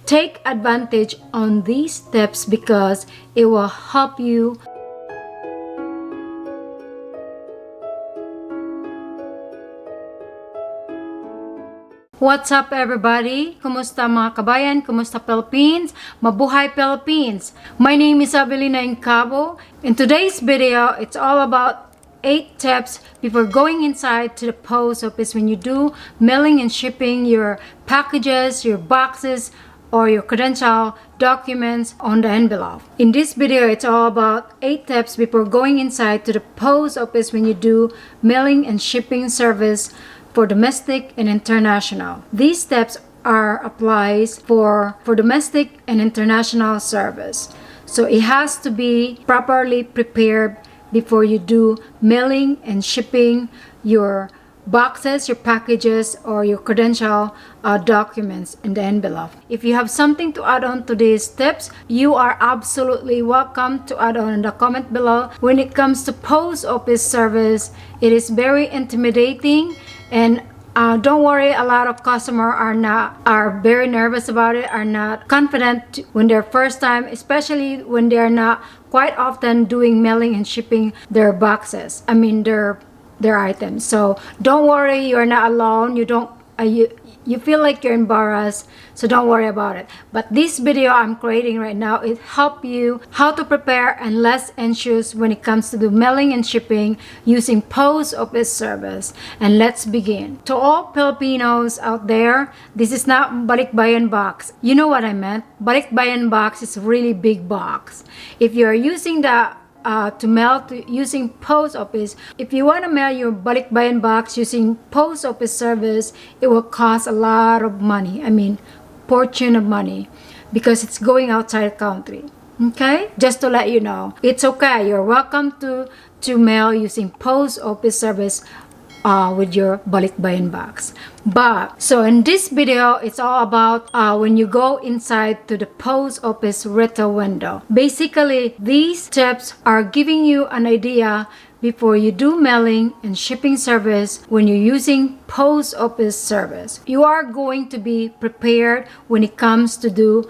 take advantage on these steps because it will help you. What's up everybody? Kumusta mga kabayan? Kumusta Philippines? Mabuhay Philippines! My name is Encabo. In today's video, it's all about 8 tips before going inside to the post office when you do mailing and shipping your packages, your boxes, or your credential documents on the envelope. In this video, it's all about 8 tips before going inside to the post office when you do mailing and shipping service for domestic and international. These steps are applies for domestic and international service. So it has to be properly prepared before you do mailing and shipping your boxes, your packages, or your credential documents in the envelope. If you have something to add on to these tips, you are absolutely welcome to add on in the comment below. When it comes to post office service, it is very intimidating, and don't worry, a lot of customers are very nervous about it, are not confident when their first time, especially when they're not quite often doing mailing and shipping their boxes. I mean their items. So don't worry, you're not alone. You feel like you're embarrassed, so don't worry about it. But this video I'm creating right now, it help you how to prepare and less anxious when it comes to the mailing and shipping using post office service. And let's begin. To all Filipinos out there, this is not balikbayan box. You know what I meant? Balikbayan box is really big box. If you're using the to mail using post office, if you want to mail your balikbayan box using post office service, it will cost a lot of money. I mean, fortune of money, because it's going outside the country. Okay, just to let you know, it's okay. You're welcome to mail using post office service with your balikbayan box. But so in this video, it's all about when you go inside to the post office retail window. Basically, these tips are giving you an idea before you do mailing and shipping service when you're using post office service. You are going to be prepared when it comes to do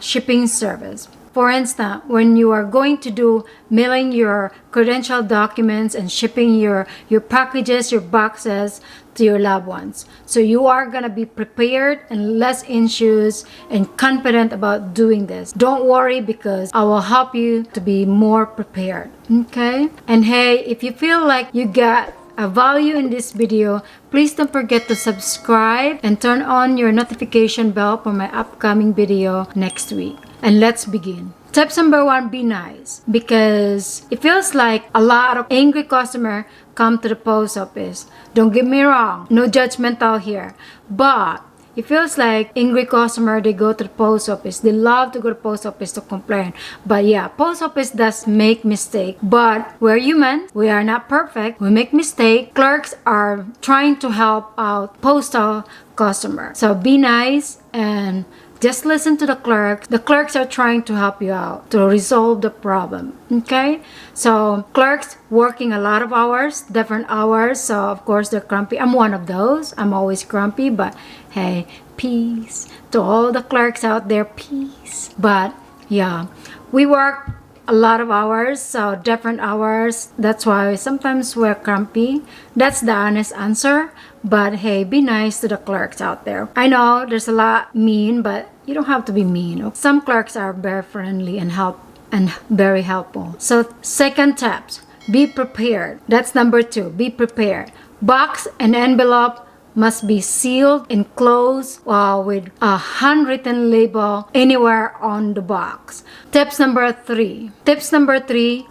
shipping service. For instance, when you are going to do mailing your credential documents and shipping your packages, your boxes to your loved ones. So you are going to be prepared and less anxious and confident about doing this. Don't worry, because I will help you to be more prepared. Okay? And hey, if you feel like you got a value in this video, please don't forget to subscribe and turn on your notification bell for my upcoming video next week. And let's begin. Tips number 1, be nice, because it feels like a lot of angry customers come to the post office. Don't get me wrong, no judgmental here, but it feels like angry customer, they go to the post office. They love to go to the post office to complain. But yeah, post office does make mistake. But we're human. We are not perfect. We make mistake. Clerks are trying to help out postal customer. So be nice and just listen to the clerks. The clerks are trying to help you out to resolve the problem. Okay? So clerks working a lot of hours, different hours. So of course they're grumpy. I'm one of those. I'm always grumpy, but hey, peace to all the clerks out there, peace. But yeah, we work a lot of hours, so different hours. That's why sometimes we're grumpy. That's the honest answer. But hey, be nice to the clerks out there. I know there's a lot mean, but you don't have to be mean. Some clerks are very friendly and very helpful. So second tips, be prepared. That's number 2, be prepared. Box and envelope must be sealed and closed with a handwritten label anywhere on the box. Tips number 3,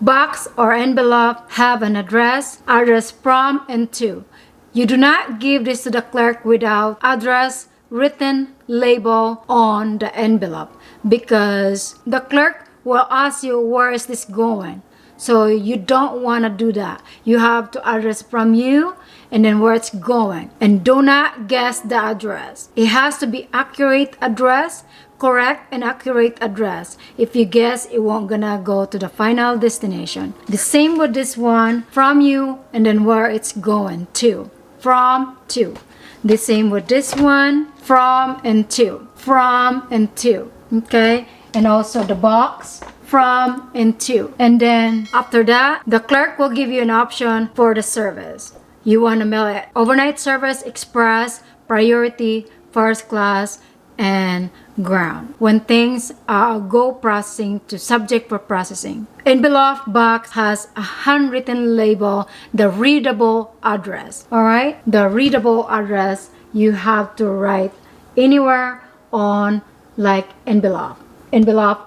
box or envelope have an address from and to. You do not give this to the clerk without address written label on the envelope, because the clerk will ask you, where is this going? So you don't want to do that. You have to address from you and then where it's going. And do not guess the address. It has to be accurate address, correct and accurate address. If you guess, it won't gonna go to the final destination. The same with this one, from you and then where it's going to. From to. The same with this one, from and to, from and to, okay? And also the box, from and to. And then after that, the clerk will give you an option for the service. You want to mail it overnight service, express, priority, first class, and ground. When things go processing to subject for processing. Envelope box has a handwritten label, the readable address. All right, the readable address you have to write anywhere on, like envelope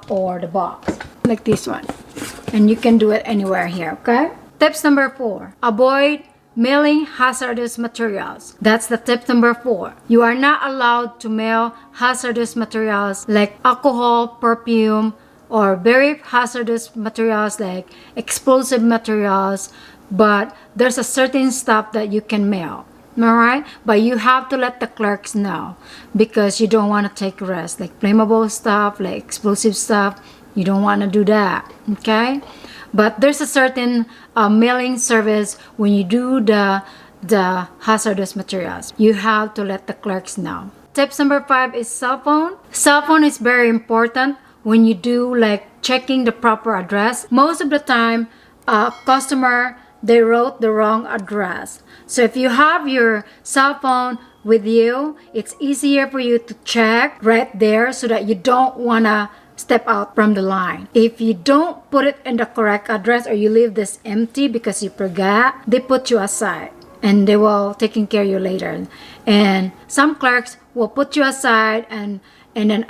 or the box, like this one, and you can do it anywhere here. Okay. Tips number 4: avoid mailing hazardous materials. That's the tip number 4. You are not allowed to mail hazardous materials like alcohol, perfume, or very hazardous materials like explosive materials, but there's a certain stuff that you can mail. Alright? But you have to let the clerks know, because you don't want to take risks like flammable stuff, like explosive stuff. You don't want to do that. Okay? But there's a certain mailing service when you do the hazardous materials. You have to let the clerks know. Tips number 5 is cell phone. Cell phone is very important when you do like checking the proper address. Most of the time, customer, they wrote the wrong address. So if you have your cell phone with you, it's easier for you to check right there so that you don't want to step out from the line. If you don't put it in the correct address, or you leave this empty because you forgot, they put you aside and they will taking care of you later. And some clerks will put you aside, and then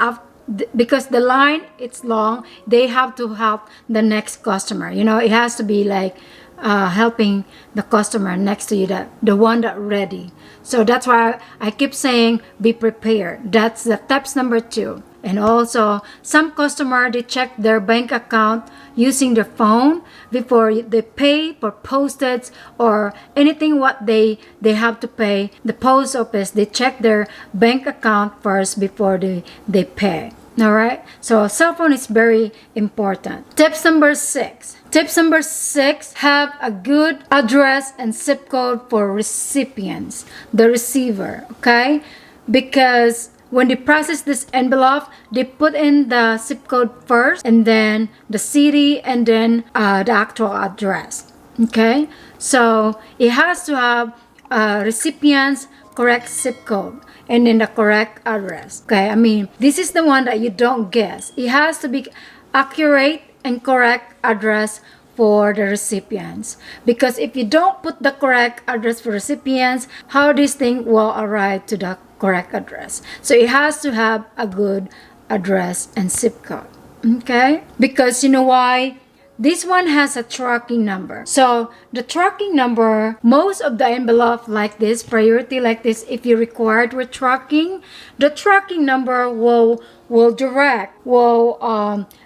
because the line it's long, they have to help the next customer. You know, it has to be like helping the customer next to you, the one that ready. So that's why I keep saying be prepared. That's the tips number 2. And also, some customer, they check their bank account using their phone before they pay for postage or anything what they have to pay. The post office, they check their bank account first before they pay. All right? So cell phone is very important. Tips number 6. Tips number 6, have a good address and zip code for recipients, the receiver, okay? Because when they process this envelope, they put in the zip code first, and then the city, and then the actual address. Okay, so it has to have recipient's correct zip code and then the correct address. Okay, I mean, this is the one that you don't guess. It has to be accurate and correct address for the recipients, because if you don't put the correct address for recipients, how this thing will arrive to the correct address. So it has to have a good address and zip code. Okay, because you know why? This one has a tracking number. So the tracking number, most of the envelope like this, priority like this, if you required with tracking, the tracking number will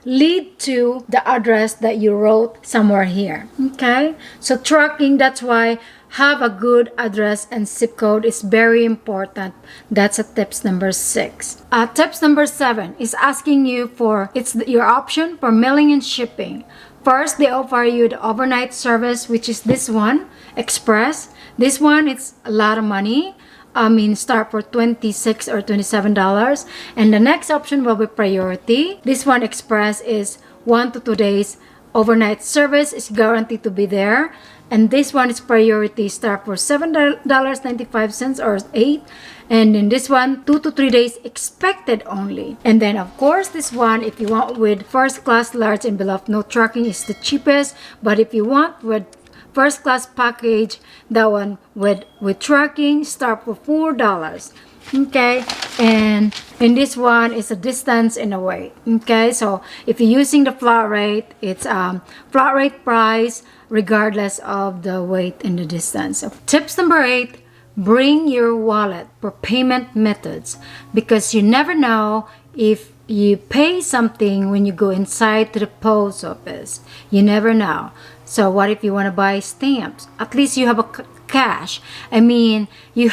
lead to the address that you wrote somewhere here. Okay, so tracking, that's why have a good address and zip code is very important. That's a tips number 6. Tips number 7 is asking you for, it's your option for mailing and shipping. First, they offer you the overnight service, which is this one, Express. This one, it's a lot of money. I mean, start for $26 or $27. And the next option will be priority. This one, Express, is 1 to 2 days. Overnight service is guaranteed to be there. And this one is priority, start for $7.95 or $8. And in this one, 2 to 3 days expected only. And then of course this one, if you want with first class large envelope, no tracking, is the cheapest. But if you want with first class package, that one with tracking, start for $4. Okay, and in this one is a distance and a weight. Okay, so if you're using the flat rate, it's flat rate price regardless of the weight and the distance. So, tips number 8, bring your wallet for payment methods, because you never know if you pay something when you go inside to the post office. You never know. So what if you want to buy stamps? At least you have a cash. I mean, you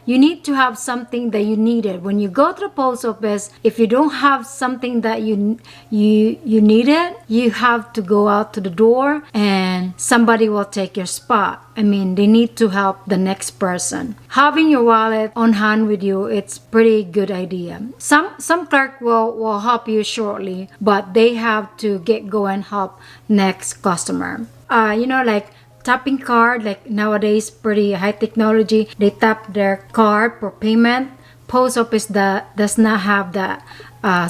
you need to have something that you needed. When you go to the post office, if you don't have something that you needed, you have to go out to the door and somebody will take your spot. I mean, they need to help the next person. Having your wallet on hand with you, it's pretty good idea. Some clerk will help you shortly, but they have to get go and help next customer. Like tapping card, like nowadays pretty high technology. They tap their card for payment. Post office does not have that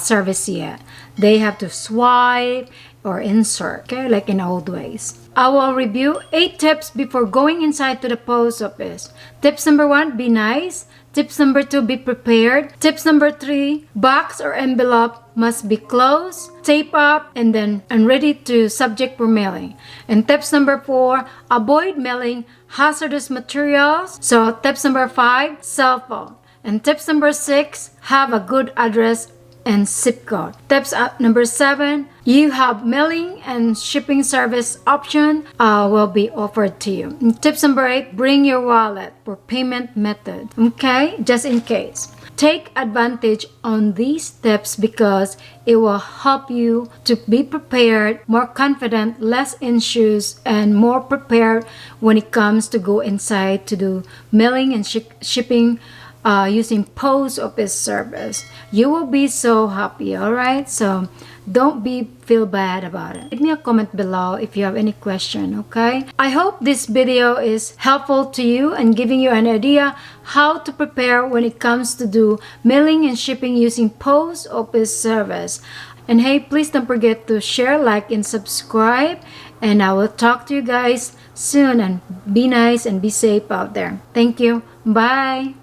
service yet. They have to swipe or insert, okay, like in old ways. I will review 8 tips before going inside to the post office. Tips number 1, be nice. Tips number 2, be prepared. Tips number 3, box or envelope must be closed, tape up, and ready to subject for mailing. And tips number 4, avoid mailing hazardous materials. So tips number 5, cell phone. And tips number 6, have a good address and zip code. Tips number 7, you have mailing and shipping service option will be offered to you. And tips number 8, bring your wallet for payment method. Okay, just in case. Take advantage on these tips because it will help you to be prepared, more confident, less issues, and more prepared when it comes to go inside to do mailing and shipping using post office service. You will be so happy. All right, so don't feel bad about it. Leave me a comment below if you have any question. Okay, I hope this video is helpful to you and giving you an idea how to prepare when it comes to do mailing and shipping using post office service. And hey, please don't forget to share, like, and subscribe, and I will talk to you guys soon. And be nice and be safe out there. Thank you. Bye.